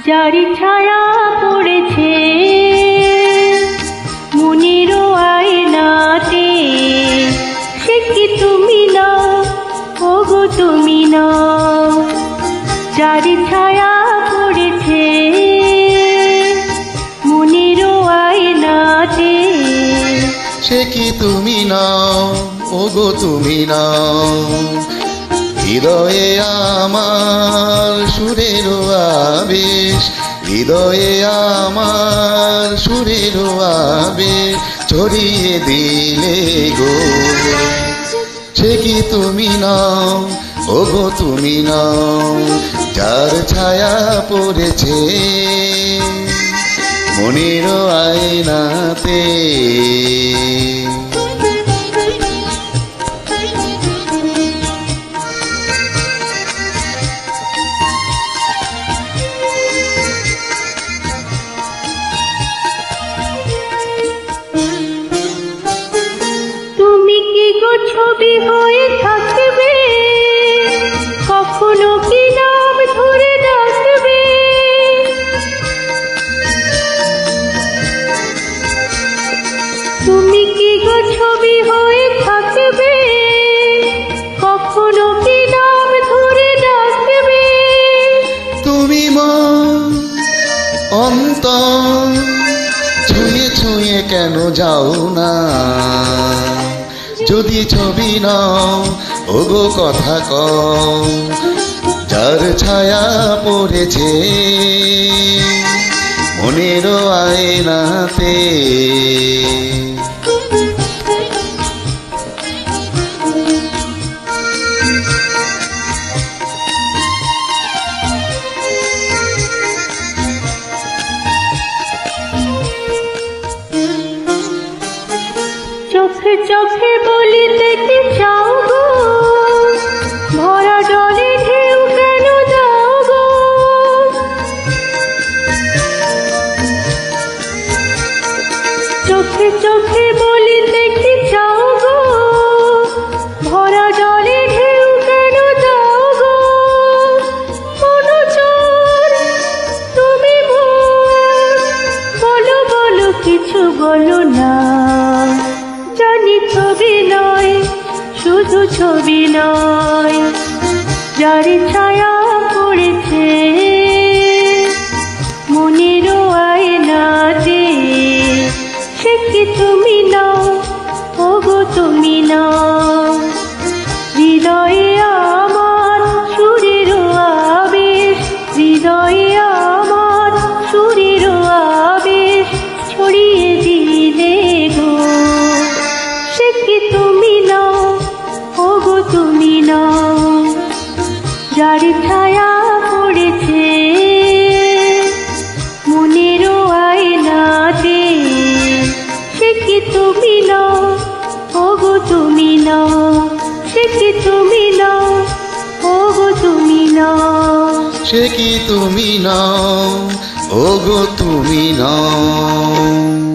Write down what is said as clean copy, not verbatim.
যারি ছায়া পড়েছে মনের আয়নাতে, সে কি তুমি নও, ওগো তুমি নও। যারি ছায়া পড়েছে মনের আয়নাতে, সে কি তুমি নও, ওগো তুমি নও। হৃদয়ে আমার সুরের আবেশ, হৃদয়ে আমার সুরের আবেশ ছড়িয়ে দিলে গো। সে কি তুমি নও, ওগো তুমি নও। যার ছায়া পড়েছে মনের আয়নাতে। তুমি কি গো ছবি হয়ে থাকবে, কখনো কি নাম ধরে ডাকবে। তুমি কি গো ছবি হয়ে থাকবে, কখনো কি নাম ধরে ডাকবে। তুমি মন অন্তর ছুঁয়ে ছুঁয়ে কেন যাও না। যদি ছবি নাও, ওগো কথা কও। যার ছায়া পড়েছে মনের আয়নাতে। চোখে চোখে বলিতে কি চাও গো, ভরা জলে ঢেউ কেন দাও গো। চোখে চোখে বলিতে কি চাও গো, ভরা জলে ঢেউ কেন দাও গো। কোনো চোর তুমি মোর, বলো বলো কিছু বলো না। জানি ছবি নয়, শুধু ছবি নয়। যার ছায়া পড়েছে মনের আয়নাতে, সে কি তুমি নও, ওগো তুমি নও। হৃদয়ে আমার সুরের আবেশ, হৃদয়ে আমার সুরের আবেশ ছড়িয়ে দিলে গো। সে কি তুমি নও, ওগো তুমি নও। যার ছায়া পড়েছে মনের আয়নাতে, সে কি তুমি নও, ওগো তুমি নও। সে কি তুমি নও, ওগো তুমি নও। সে কি তুমি নও, ওগো তুমি নও।